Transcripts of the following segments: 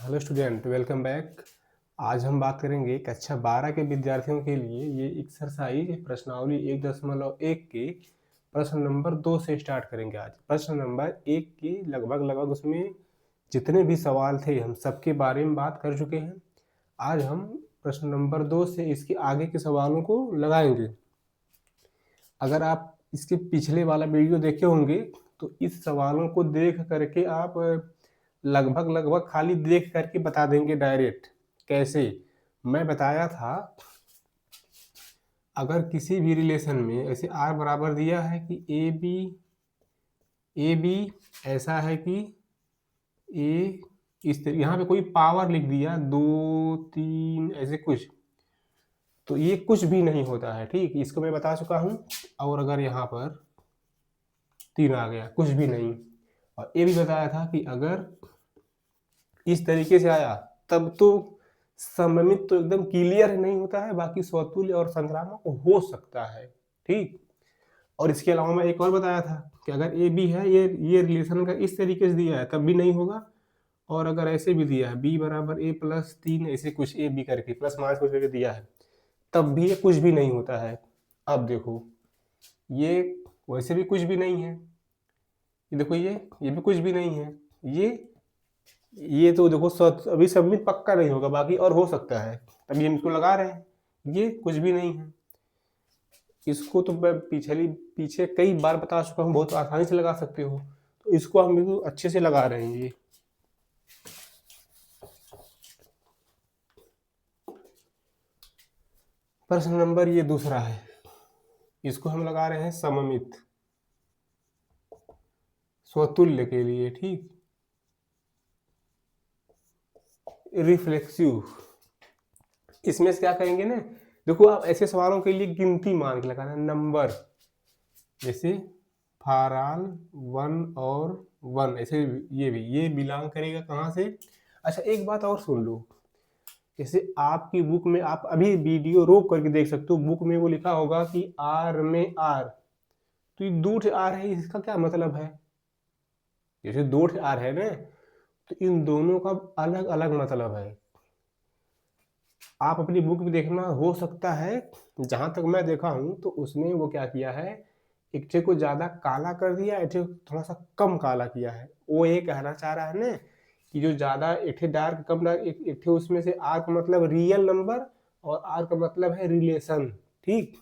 Hello student, welcome back. आज हम बात करेंगे कक्षा 12 के विद्यार्थियों के लिए ये एक्सरसाइज प्रश्नावली 1.1 के प्रश्न नंबर 2 से स्टार्ट करेंगे। आज प्रश्न नंबर 1 के लगभग उसमें जितने भी सवाल थे हम सबके बारे में बात कर चुके हैं। आज हम प्रश्न नंबर 2 से इसके आगे के सवालों को लगाएंगे। अगर आप इसके पिछले वाला वीडियो देखे होंगे तो इस सवालों को देख करके आप लगभग खाली देख करके बता देंगे डायरेक्ट। कैसे? मैं बताया था, अगर किसी भी रिलेशन में ऐसे r बराबर दिया है कि ए बी ऐसा है कि ए इस तरह, यहाँ पे कोई पावर लिख दिया 2 3 ऐसे कुछ, तो ये कुछ भी नहीं होता है। ठीक, इसको मैं बता चुका हूँ। और अगर यहाँ पर 3 आ गया, कुछ भी नहीं। और ये भी बताया था कि अगर इस तरीके से आया तब तो सममित तो एकदम क्लियर नहीं होता है, बाकी स्वतुल्य और संक्रामक हो सकता है। ठीक, और इसके अलावा मैं एक और बताया था कि अगर ए बी है, ये रिलेशन का इस तरीके से दिया है तब भी नहीं होगा। और अगर ऐसे भी दिया है बी बराबर ए प्लस 3 ऐसे कुछ ए बी करके प्लस माइनस कुछ करके दिया है तब भी ये कुछ भी नहीं होता है। अब देखो, ये वैसे भी कुछ भी नहीं है, ये देखो ये भी कुछ भी नहीं है, ये तो देखो अभी सबमिट पक्का नहीं होगा, बाकी और हो सकता है, तभी हम इसको लगा रहे हैं। ये कुछ भी नहीं है, इसको तो मैं पीछे कई बार बता चुका हूँ, बहुत आसानी से लगा सकते हो। तो इसको हम बिल्कुल अच्छे से लगा रहे हैं। ये प्रश्न नंबर ये दूसरा है, इसको हम लगा रहे हैं सममित स्वतुल्य के लिए। ठीक, रिफ्लेक्सिव, इसमें से क्या करेंगे ना, देखो आप ऐसे सवालों के लिए गिनती मान के लगाना, नंबर, जैसे फाराल 1 और 1 ऐसे, ये बिलोंग करेगा कहाँ से। अच्छा, एक बात और सुन लो, जैसे आपकी बुक में आप अभी वीडियो रोक करके देख सकते हो, बुक में वो लिखा होगा कि आर में आर, तो ये 2 आर है, इसका क्या मतलब है? जैसे 2 आर है ना, तो इन दोनों का अलग अलग मतलब है। आप अपनी बुक में देखना, हो सकता है जहां तक मैं देखा हूं तो उसने वो क्या किया है, एक ठे को ज्यादा काला कर दिया, एक ठे थोड़ा सा कम काला किया है। वो ये कहना चाह रहा है ना कि जो ज्यादा एक ठे डार्क कम डार्क, एक ठे उसमें से आर का मतलब रियल नंबर और आर का मतलब है रिलेशन। ठीक,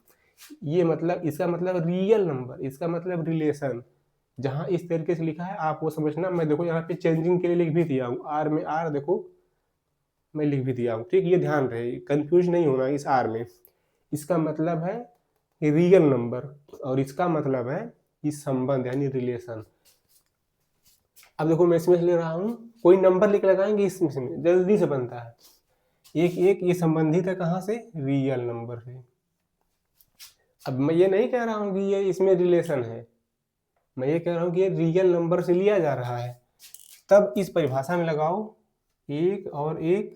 ये मतलब इसका मतलब रियल नंबर, इसका मतलब रिलेशन। जहां इस तरीके से लिखा है आप वो समझना। मैं देखो यहाँ पे चेंजिंग के लिए लिख भी दिया हूँ, आर में आर देखो मैं लिख भी दिया हूँ। ठीक, ये ध्यान रहे, कंफ्यूज नहीं होना इस आर में। इसका मतलब है रियल नंबर और इसका मतलब है कि संबंध यानी रिलेशन। अब देखो मैं इसमें ले रहा हूँ, कोई नंबर लिख लगाएंगे इसमें से, जल्दी से बनता है। एक एक ये संबंधित है कहाँ से, रियल नंबर से। अब मैं ये नहीं कह रहा हूँ कि ये इसमें रिलेशन है, मैं ये कह रहा हूँ कि ये रियल नंबर से लिया जा रहा है। तब इस परिभाषा में लगाओ, एक और एक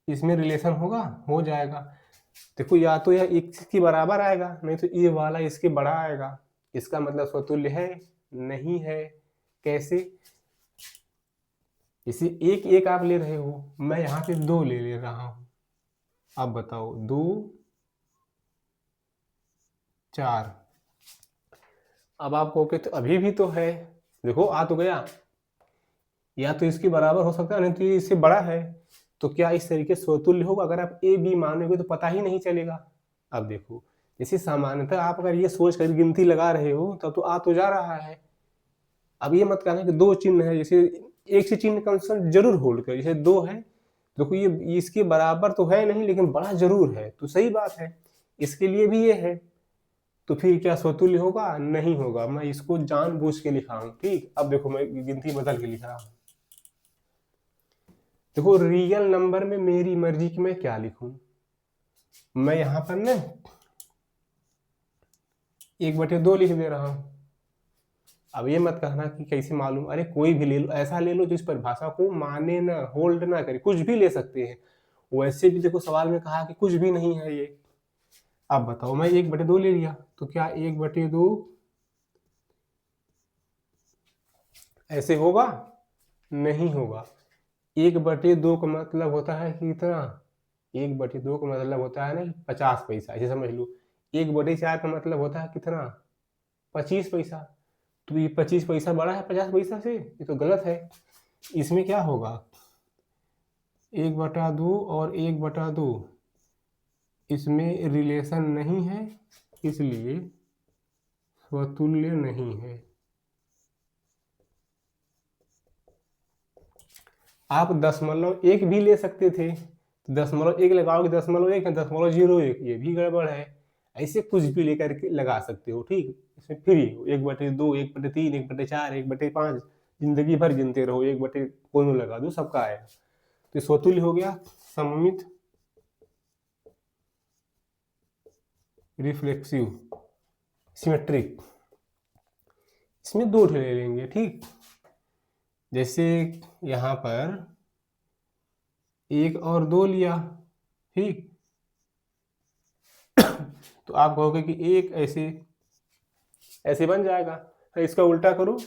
इसमें रिलेशन होगा, हो जाएगा। देखो या तो यह इसके बराबर आएगा, नहीं तो ये वाला इसके बड़ा आएगा। इसका मतलब स्वतुल्य है, नहीं है। कैसे? इसे एक एक आप ले रहे हो, मैं यहाँ पे 2 ले रहा हूं। अब बताओ, 2 4। अब आप कहोगे तो अभी भी तो है, देखो आ तो गया, या तो इसके बराबर हो सकता है, नहीं तो ये इससे बड़ा है। तो क्या इस तरीके स्वतुल्य होगा? अगर आप ए बी मानोगे तो पता ही नहीं चलेगा। अब देखो, जैसे सामान्यतः आप अगर ये सोच कर गिनती लगा रहे हो तब तो आ तो जा रहा है। अब ये मत कहना कि 2 चिन्ह है, जैसे एक से चिन्ह कंसर्न जरूर होल्ड कर, जैसे 2 है, देखो ये इसके बराबर तो है नहीं लेकिन बड़ा जरूर है, तो सही बात है, इसके लिए भी ये है। तो फिर क्या स्वतुल्य होगा? नहीं होगा। मैं इसको जानबूझ के लिखा हूं। ठीक, अब देखो मैं गिनती बदल के लिख रहा हूं। देखो रियल नंबर में मेरी मर्जी की मैं क्या लिखूं, मैं यहां पर ना 1/2 लिख दे रहा हूं। अब ये मत कहना कि कैसे मालूम, अरे कोई भी ले लो, ऐसा ले लो जिस परिभाषा को माने ना, होल्ड ना करे, कुछ भी ले सकते हैं। वैसे भी देखो सवाल में कहा कि कुछ भी नहीं है ये। अब बताओ, मैं 1/2 ले लिया तो क्या 1/2 ऐसे होगा? नहीं होगा। 1/2 का मतलब होता है कि कितना, 1/2 का मतलब होता है ना 50 पैसा, ऐसे समझ लो। 1/4 का मतलब होता है कितना, 25 पैसा। तो ये 25 पैसा बड़ा है 50 पैसा से, ये तो गलत है। इसमें क्या होगा, 1/2 और 1/2 इसमें रिलेशन नहीं है, इसलिए स्वतुल्य नहीं है। आप 0.1 भी ले सकते थे, 0.1 लगाओगे, 0.1 है, 0.01, ये भी गड़बड़ है। ऐसे कुछ भी लेकर के लगा सकते हो, ठीक। इसमें फ्री हो, 1/2, 1/3, 1/4, 1/5, जिंदगी भर गिनते रहो, 1/, कोनो लगा दो, सबका आएगा। तो स्वतुल्य हो गया, सममित, रिफ्लेक्सिव, सिमेट्रिक। इसमें 2 ले लेंगे, ठीक। जैसे यहाँ पर 1 और 2 लिया, ठीक। तो आप कहोगे कि एक ऐसे ऐसे बन जाएगा, तो इसका उल्टा करो,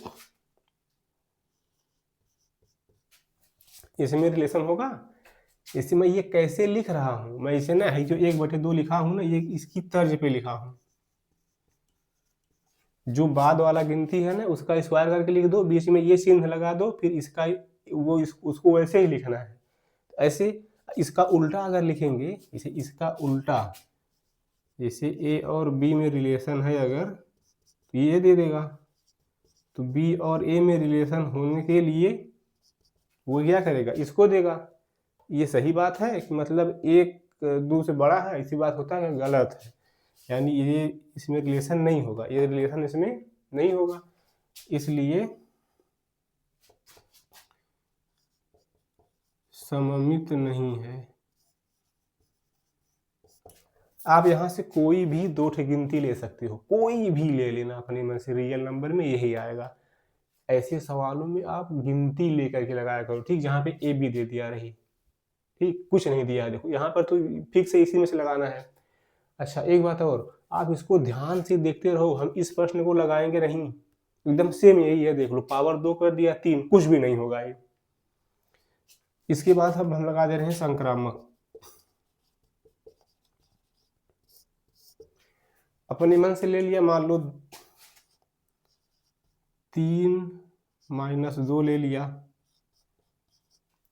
इसमें रिलेशन होगा। इसे मैं ये कैसे लिख रहा हूं, मैं इसे ना जो 1/2 लिखा हूं ना, ये इसकी तर्ज पे लिखा हूं। जो बाद वाला गिनती है ना, उसका स्क्वायर करके लिख दो, बीच में ये चिन्ह लगा दो, फिर इसका उसको वैसे ही लिखना है। ऐसे इसका उल्टा अगर लिखेंगे, इसे इसका उल्टा, जैसे ए और बी में रिलेशन है अगर, तो ये दे देगा। तो बी और ए में रिलेशन होने के लिए वो क्या करेगा, इसको देगा। ये सही बात है कि मतलब 1/2 से बड़ा है, ऐसी बात होता है, गलत है। यानी ये इसमें रिलेशन नहीं होगा, ये रिलेशन इसमें नहीं होगा, इसलिए सममित नहीं है। आप यहाँ से कोई भी 2 गिनती ले सकते हो, कोई भी ले लेना अपने मन से, रियल नंबर में यही आएगा। ऐसे सवालों में आप गिनती लेकर के लगाया करो, ठीक। जहाँ पे ए बी दे दिया रही, ठीक, कुछ नहीं दिया, देखो यहाँ पर तो फिक्स है, इसी में से लगाना है। अच्छा एक बात और, आप इसको ध्यान से देखते रहो, हम इस प्रश्न को लगाएंगे नहीं, एकदम सेम यही है, देख लो, पावर 2 कर दिया 3, कुछ भी नहीं होगा ये। इसके बाद हम लगा दे रहे हैं संक्रामक। अपने मन से ले लिया, मान लो 3 - 2 ले लिया,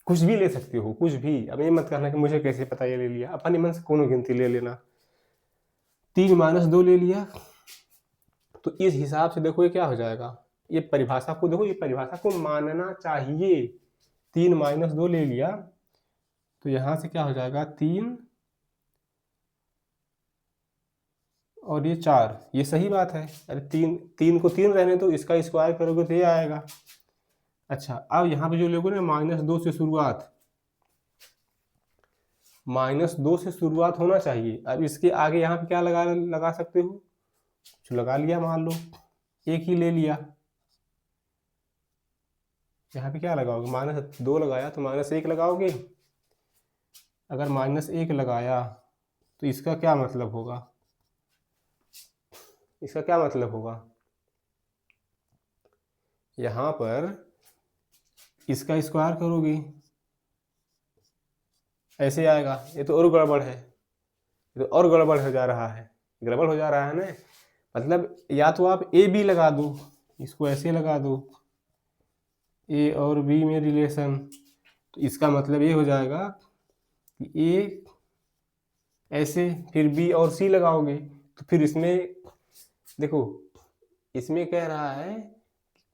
कुछ भी ले सकते हो, कुछ भी। अब ये मत कहना कि मुझे कैसे पता ये ले लिया, अपने मन से कोनो गिनती ले लेना। 3 - 2 ले लिया, तो इस हिसाब से देखो ये क्या हो जाएगा, ये परिभाषा को देखो, ये परिभाषा को मानना चाहिए। 3 - 2 ले लिया, तो यहां से क्या हो जाएगा, 3 और ये 4, ये सही बात है। अरे 3 को 3 रहने तो इसका स्क्वायर करोगे तो ये आएगा। अच्छा अब यहाँ पे जो लोगों ने -2 से शुरुआत, -2 से शुरुआत होना चाहिए। अब इसके आगे यहाँ पे क्या लगा सकते हो, कुछ लगा लिया, मान लो 1 ही ले लिया, यहाँ पे क्या लगाओगे, -2 लगाया तो -1 लगाओगे। अगर -1 लगाया तो इसका क्या मतलब होगा, इसका क्या मतलब होगा, यहाँ पर इसका स्क्वायर करोगे, ऐसे आएगा। ये तो और गड़बड़ है, ये तो और गड़बड़ हो जा रहा है, गड़बड़ हो जा रहा है ना। मतलब या तो आप ए बी लगा दो, इसको ऐसे लगा दो, ए और बी में रिलेशन, तो इसका मतलब ये हो जाएगा कि ए ऐसे, फिर बी और सी लगाओगे, तो फिर इसमें देखो, इसमें कह रहा है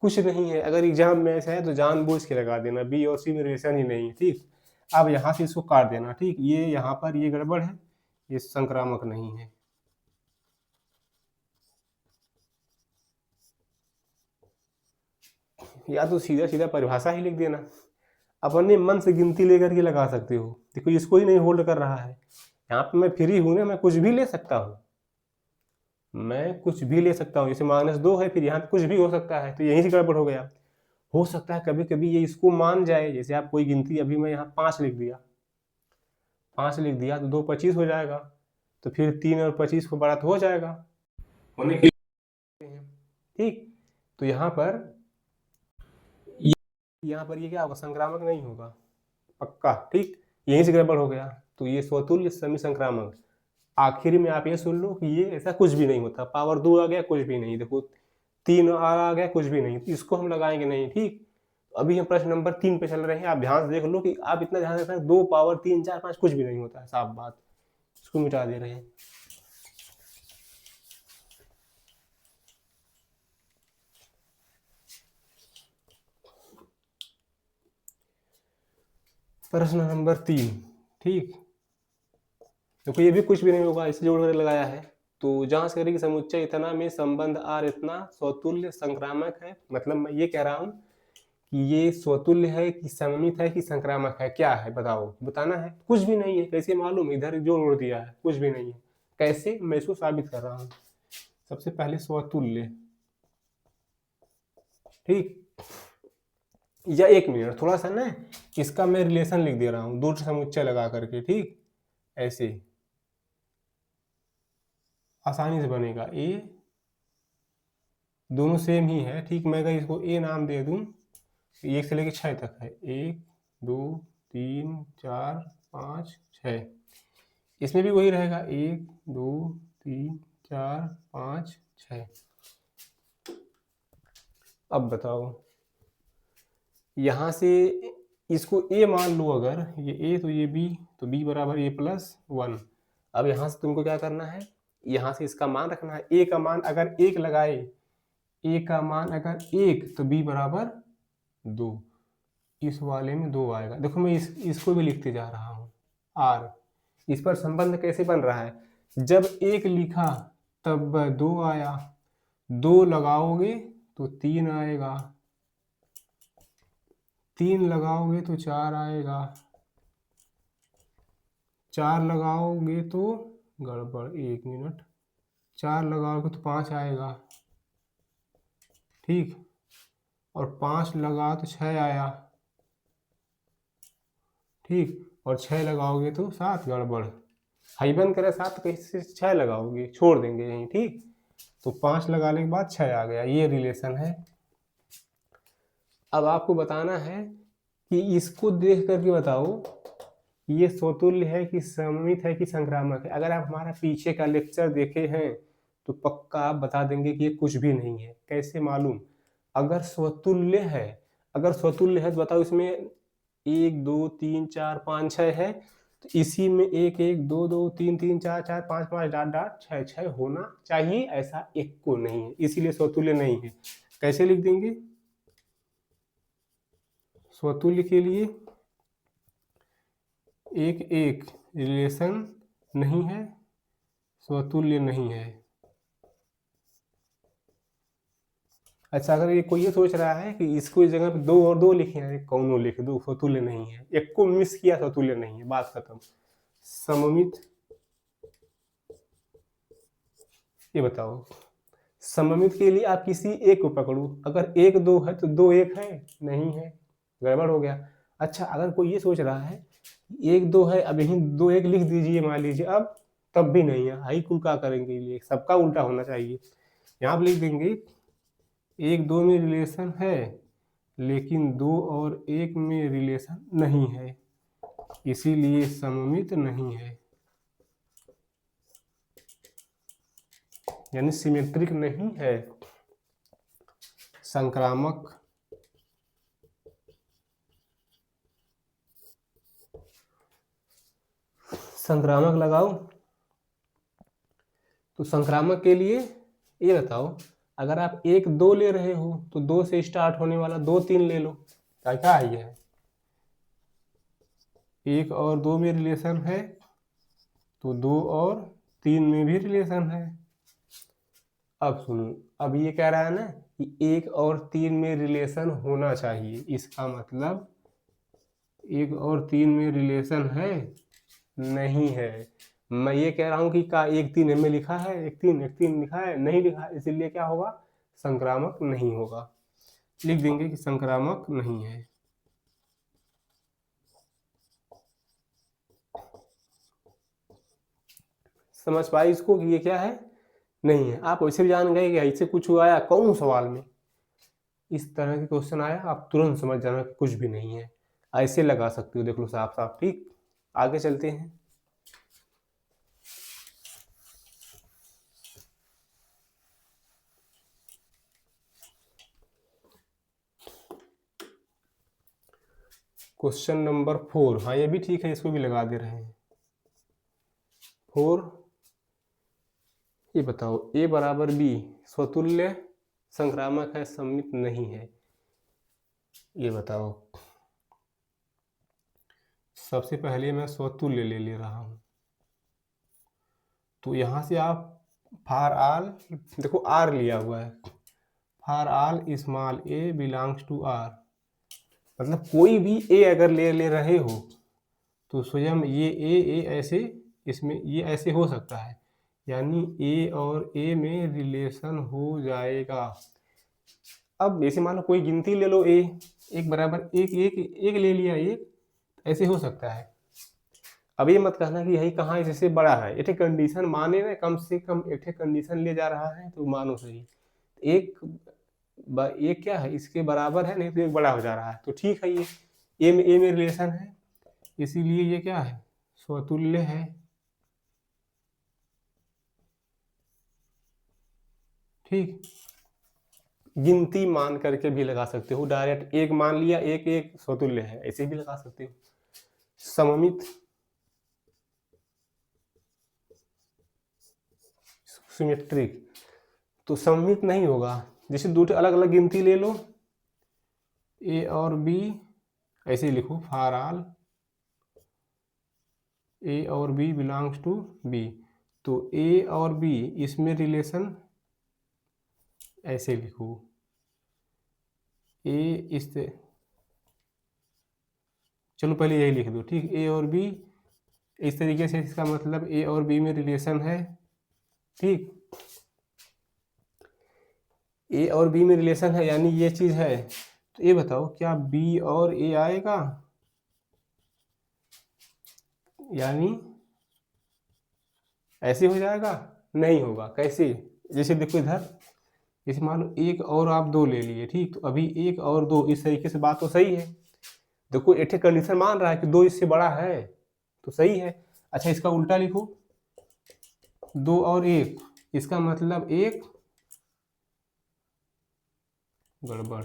कुछ नहीं है। अगर एग्जाम में ऐसा है तो जानबूझ के लगा देना, बी और सी में रिलेशन ही नहीं है, ठीक। अब यहाँ से इसको काट देना, ठीक। ये यहाँ पर ये गड़बड़ है, ये संक्रामक नहीं है। या तो सीधा सीधा परिभाषा ही लिख देना, अपने मन से गिनती लेकर के लगा सकते हो। देखो इसको ही नहीं होल्ड कर रहा है, यहाँ पे मैं फ्री हूँ ना, मैं कुछ भी ले सकता हूँ, मैं कुछ भी ले सकता हूँ। जैसे -2 है, फिर यहाँ पे कुछ भी हो सकता है, तो यहीं से गड़बड़ हो गया। हो सकता है कभी कभी ये इसको मान जाए, जैसे आप कोई गिनती, अभी मैं यहाँ 5 लिख दिया, 5 लिख दिया तो 2 25 हो जाएगा, तो फिर 3 और 25 को बड़ा तो हो जाएगा, होने के लिए, ठीक। तो यहाँ पर ये क्या होगा, संक्रामक नहीं होगा। पक्का, ठीक। यहीं से गड़बड़ हो गया। तो ये स्वतुल्य समी संक्रामक, आखिर में आप ये सुन लो कि ये ऐसा कुछ भी नहीं होता। पावर 2 आ गया, कुछ भी नहीं। देखो 3 आ गया, कुछ भी नहीं। इसको हम लगाएंगे नहीं, ठीक। अभी हम प्रश्न नंबर 3 पे चल रहे हैं। आप ध्यान से देख लो कि आप इतना ध्यान रखना, 2 पावर 3 4 5 कुछ भी नहीं होता है, साफ बात। इसको मिटा दे रहे हैं। प्रश्न नंबर 3, ठीक। देखो ये भी कुछ भी नहीं होगा, इसे जोड़ कर लगाया है। तो जांच करें कि समुच्चय इतना में संबंध आर इतना स्वतुल्य संक्रामक है। मतलब मैं ये कह रहा हूं कि ये स्वतुल्य है कि सममित है कि संक्रामक है, क्या है बताओ, बताना है। कुछ भी नहीं है, कैसे मालूम, इधर जोड़ दिया है, कुछ भी नहीं है। कैसे, मैं इसको साबित कर रहा हूँ। सबसे पहले स्वतुल्य, ठीक। या 1 मिनट, थोड़ा सा ना इसका मैं रिलेशन लिख दे रहा हूँ, दो समुच्चय लगा करके, ठीक। ऐसे आसानी से बनेगा। ए दोनों सेम ही है, ठीक। मैं अगर इसको ए नाम दे दूं, 1 से लेकर 6 तक है, 1 2 3 4 5 6। इसमें भी वही रहेगा, 1 2 3 4 5 6। अब बताओ, यहां से इसको ए मान लो, अगर ये ए तो ये बी, तो बी बराबर ए प्लस 1। अब यहां से तुमको क्या करना है, यहां से इसका मान रखना है। ए का मान अगर 1 लगाए, ए का मान अगर 1, तो बी बराबर 2। इस वाले में 2 आएगा। देखो मैं इसको भी लिखते जा रहा हूँ, आर। इस पर संबंध कैसे बन रहा है, जब 1 लिखा तब 2 आया, 2 लगाओगे तो 3 आएगा, 3 लगाओगे तो 4 आएगा, 4 लगाओगे तो गड़बड़, 1 मिनट, 4 लगाओगे तो 5 आएगा, ठीक। और 5 लगा तो 6 आया, ठीक। और 6 लगाओगे तो 7, गड़बड़। हाइबन करे 7, कैसे 6 लगाओगे, छोड़ देंगे यहीं, ठीक। तो 5 लगाने के बाद 6 आ गया, ये रिलेशन है। अब आपको बताना है कि इसको देख करके बताओ ये स्वतुल्य है कि सममित है कि संक्रामक है। अगर आप हमारा पीछे का लेक्चर देखे हैं तो पक्का आप बता देंगे कि ये कुछ भी नहीं है। कैसे मालूम, अगर स्वतुल्य है, अगर स्वतुल्य है तो बताओ इसमें 1 2 3 4 5 6 है, तो इसी में 1 1 2 2 3 3 4 4 5 5 डॉट डॉट 6 6 होना चाहिए। ऐसा एक को नहीं है, इसीलिए स्वतुल्य नहीं है। कैसे लिख देंगे, स्वतुल्य के लिए 1 1 रिलेशन नहीं है, स्वतुल्य नहीं है। अच्छा, अगर ये कोई ये सोच रहा है कि इसको इस जगह पे 2 और 2 लिखे हैं, कौनों लिख दो, स्वतुल्य नहीं है। एक को मिस किया, स्वतुल्य नहीं है, बात खत्म। सममित, ये बताओ, सममित के लिए आप किसी एक को पकड़ो। अगर 1 2 है तो 2 1 है, नहीं है, गड़बड़ हो गया। अच्छा, अगर कोई ये सोच रहा है 1 2 है, अब यहीं 2 1 लिख दीजिए मान लीजिए, अब तब भी नहीं है। हाई कुल क्या करेंगे, ये सबका उल्टा होना चाहिए। यहाँ पर लिख देंगे 1 2 में रिलेशन है, लेकिन 2 और 1 में रिलेशन नहीं है, इसीलिए सममित नहीं है, यानी सिमेट्रिक नहीं है। संक्रामक, संक्रामक लगाओ। तो संक्रामक के लिए ये बताओ, अगर आप 1 2 ले रहे हो तो 2 से स्टार्ट होने वाला 2 3 ले लो, क्या है ये, 1 और 2 में रिलेशन है, तो 2 और 3 में भी रिलेशन है। अब सुनो, अब ये कह रहा है ना कि 1 और 3 में रिलेशन होना चाहिए, इसका मतलब 1 और 3 में रिलेशन है, नहीं है। मैं ये कह रहा हूं कि का 1 3 में लिखा है, 1 3 लिखा है, नहीं लिखा, इसीलिए क्या होगा, संक्रामक नहीं होगा। लिख देंगे कि संक्रामक नहीं है। समझ पाए इसको कि ये क्या है, नहीं है। आप वैसे भी जान गए कि ऐसे कुछ आया कौन सवाल में, इस तरह के क्वेश्चन आया, आप तुरंत समझ जाना कि कुछ भी नहीं है। ऐसे लगा सकते हो, देख लो साफ साफ। ठीक, आगे चलते हैं। क्वेश्चन नंबर 4, हाँ ये भी ठीक है, इसको भी लगा दे रहे हैं। 4, ये बताओ A बराबर B स्वतुल्य संक्रामक है, सममित नहीं है, ये बताओ। सबसे पहले मैं स्वतुल्य ले रहा हूं, तो यहां से आप फार आल, देखो R लिया हुआ है, for all small a belongs to R, मतलब कोई भी A अगर ले रहे हो तो स्वयं ये A ऐसे, इसमें ये ऐसे हो सकता है, यानी A और A में रिलेशन हो जाएगा। अब जैसे मान लो कोई गिनती ले लो, A एक बराबर एक एक एक ले लिया, एक ऐसे हो सकता है। अब ये मत कहना कि यही कहाँ इससे बड़ा है, एक कंडीशन माने ना, कम से कम एक कंडीशन ले जा रहा है तो मानो सही। एक क्या है, इसके बराबर है, नहीं तो एक बड़ा हो जा रहा है, तो ठीक है, ये ए में रिलेशन है, इसीलिए ये क्या है, स्वतुल्य है। ठीक, गिनती मान करके भी लगा सकते हो, डायरेक्ट एक मान लिया, एक एक स्वतुल्य है, ऐसे भी लगा सकते हो। सममित, सिमेट्रिक, तो सममित नहीं होगा। जैसे दो अलग अलग गिनती ले लो, ए और बी, ऐसे लिखो, फॉर ऑल ए और बी बिलोंग्स टू बी, तो ए और बी इसमें रिलेशन ऐसे लिखो, ए इस, चलो पहले यही लिख दो। ठीक, ए और बी इस तरीके से, इसका मतलब ए और बी में रिलेशन है। ठीक, ए और बी में रिलेशन है, यानी ये चीज है, तो ये बताओ क्या बी और ए आएगा, यानी ऐसे हो जाएगा, नहीं होगा। कैसे, जैसे देखो इधर, जैसे मान लो एक और आप दो ले लिए, ठीक, तो अभी एक और दो, इस तरीके से बात तो सही है। देखो एक कंडीशन मान रहा है कि दो इससे बड़ा है, तो सही है। अच्छा इसका उल्टा लिखो, दो और एक, इसका मतलब एक, गड़बड़,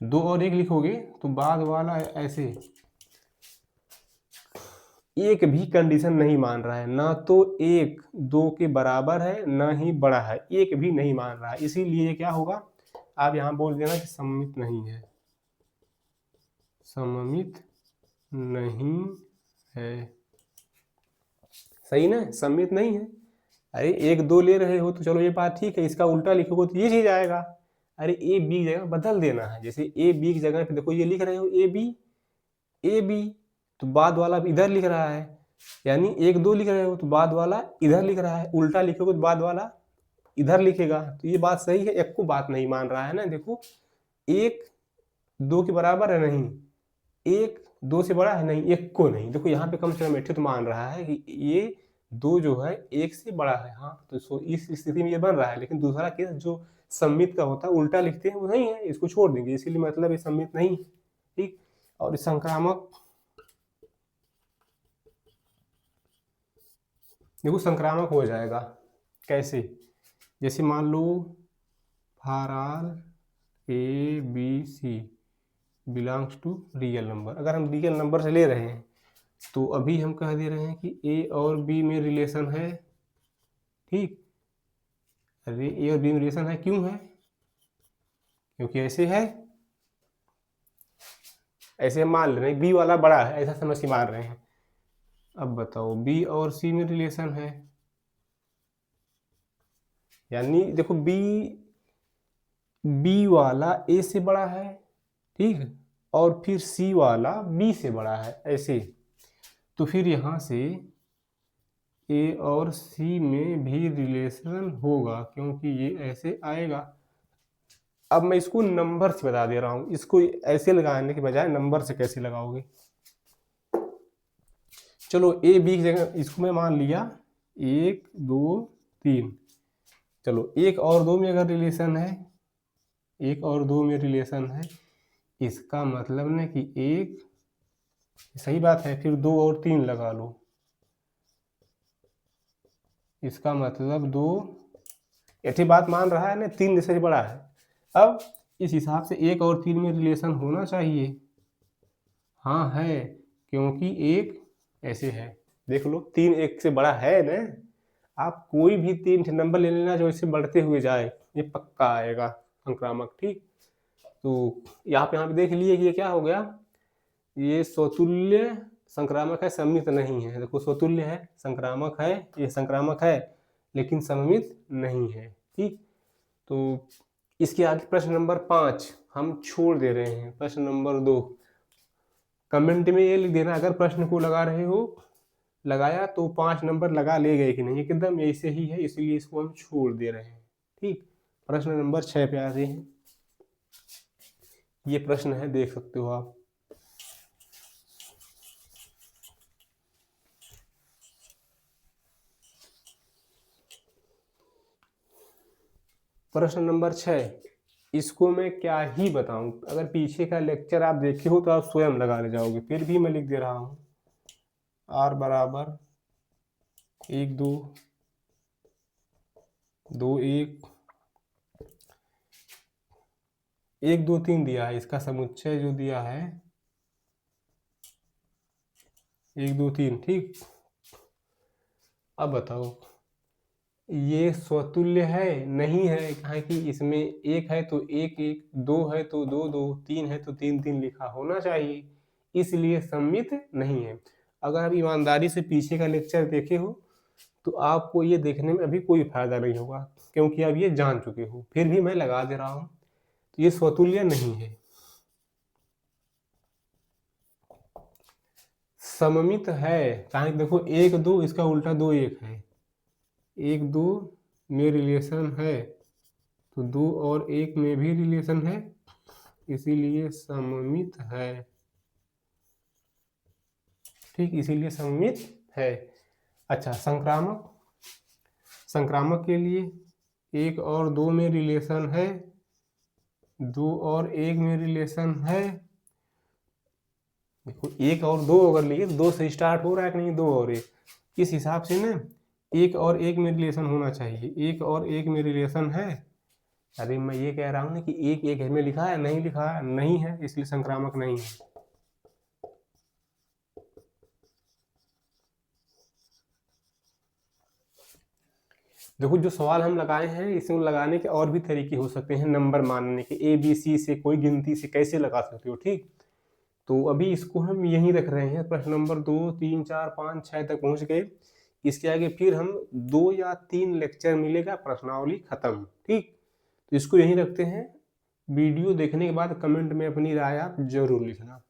दो और एक लिखोगे तो बाद वाला ऐसे, एक भी कंडीशन नहीं मान रहा है, ना तो एक दो के बराबर है ना ही बड़ा है, एक भी नहीं मान रहा है, इसीलिए ये क्या होगा, आप यहां बोल देना कि सममित नहीं है, सममित नहीं है। सही ना, सममित नहीं है। अरे एक दो ले रहे हो तो चलो ये बात ठीक है, इसका उल्टा लिखोगे तो ये चीज आएगा। अरे ए बी की जगह बदल देना है, जैसे ए बी की जगह पे देखो ये लिख रहे हो ए बी, तो बाद वाला इधर लिख रहा है, यानी एक दो लिख रहे हो तो बाद वाला इधर लिख रहा है, उल्टा लिखोगे तो बाद वाला इधर लिखेगा, तो ये बात सही है। एक को बात नहीं मान रहा है ना, देखो एक दो के बराबर है नहीं, एक दो से बड़ा है नहीं, एक को नहीं, देखो यहाँ पे कम से कम एठे तो मान रहा है कि ये दो जो है एक से बड़ा है, हाँ तो इस स्थिति में ये बन रहा है। लेकिन दूसरा केस जो सम्मित का होता है, उल्टा लिखते हैं, वो नहीं है, इसको छोड़ देंगे, इसीलिए मतलब ये सम्मित नहीं है। ठीक, और संक्रामक, देखो संक्रामक हो जाएगा कैसे, जैसे मान लो for all A B C belongs to real number, अगर हम रियल नंबर से ले रहे हैं तो अभी हम कह दे रहे हैं कि ए और बी में रिलेशन है। ठीक, अरे ए और बी में रिलेशन है, क्यों है, क्योंकि ऐसे है, ऐसे हम मान ले रहे हैं बी वाला बड़ा है, ऐसा समझ के मान रहे हैं। अब बताओ बी और सी में रिलेशन है, यानी देखो बी वाला ए से बड़ा है, ठीक, और फिर सी वाला बी से बड़ा है, ऐसे, तो फिर यहां से ए और सी में भी रिलेशन होगा, क्योंकि ये ऐसे आएगा। अब मैं इसको नंबर से बता दे रहा हूं, इसको ऐसे लगाने के बजाय नंबर से कैसे लगाओगे। चलो ए बी की जगह इसको मैं मान लिया 1 2 3, चलो एक और दो में अगर रिलेशन है, एक और दो में रिलेशन है, इसका मतलब ना कि 1 सही बात है। फिर 2 और 3 लगा लो, इसका मतलब 2, ऐसी बात मान रहा है ना, 3 जैसे बड़ा है। अब इस हिसाब से 1 और 3 में रिलेशन होना चाहिए। हाँ है, क्योंकि 1 ऐसे है, देख लो 3 1 से बड़ा है ना। आप कोई भी 3 नंबर ले लेना जो इससे बढ़ते हुए जाए, ये पक्का आएगा संक्रामक। ठीक, तो यहाँ पे देख लिए कि ये क्या हो गया, ये स्वतुल्य संक्रामक है, सममित नहीं है। देखो स्वतुल्य है, संक्रामक है, ये संक्रामक है लेकिन सममित नहीं है। ठीक, तो इसके आगे प्रश्न नंबर 5 हम छोड़ दे रहे हैं। प्रश्न नंबर 2 कमेंट में ये लिख देना, अगर प्रश्न को लगा रहे हो, लगाया तो 5 नंबर लगा ले गए कि नहीं, एकदम ऐसे ही है, इसलिए इसको हम छोड़ दे रहे हैं। ठीक, प्रश्न नंबर 6 पे आते हैं। ये प्रश्न है, देख सकते हो आप। प्रश्न नंबर 6, इसको मैं क्या ही बताऊं, अगर पीछे का लेक्चर आप देखे हो तो आप स्वयं लगा ले जाओगे, फिर भी मैं लिख दे रहा हूं। r बराबर 1 2 2 1 1 2 3 दिया है, इसका समुच्चय जो दिया है 1 2 3। ठीक, अब बताओ ये स्वतुल्य है? नहीं है, कहा कि इसमें 1 है तो 1 1, 2 है तो 2 2, 3 है तो 3 3 लिखा होना चाहिए, इसलिए सममित नहीं है। अगर आप ईमानदारी से पीछे का लेक्चर देखे हो तो आपको ये देखने में अभी कोई फायदा नहीं होगा, क्योंकि आप ये जान चुके हो। फिर भी मैं लगा दे रहा हूं, तो ये स्वतुल्य नहीं है। सममित है, कहा देखो 1 2 इसका उल्टा 2 1 है, 1 2 में रिलेशन है तो 2 और 1 में भी रिलेशन है, इसीलिए सममित है। ठीक, इसीलिए सममित है। अच्छा, संक्रामक, संक्रामक के लिए 1 और 2 में रिलेशन है, 2 और 1 में रिलेशन है। देखो 1 और 2 अगर लिए तो 2 से स्टार्ट हो रहा है कि नहीं, 2 और 1, इस हिसाब से ना 1 और 1 में रिलेशन होना चाहिए। 1 और 1 में रिलेशन है, अरे मैं ये कह रहा हूँ ना कि 1 1 में लिखा है, नहीं लिखा है, नहीं है, इसलिए संक्रामक नहीं है। देखो जो सवाल हम लगाए हैं, इसमें लगाने के और भी तरीके हो सकते हैं, नंबर मानने के, ABC से, कोई गिनती से कैसे लगा सकते हो। ठीक, तो अभी इसको हम यहीं रख रहे हैं, प्रश्न नंबर 2 3 4 5 6 तक पहुंच गए। इसके आगे फिर हम 2 या 3 लेक्चर मिलेगा, प्रश्नावली खत्म। ठीक, तो इसको यहीं रखते हैं। वीडियो देखने के बाद कमेंट में अपनी राय आप जरूर लिखना।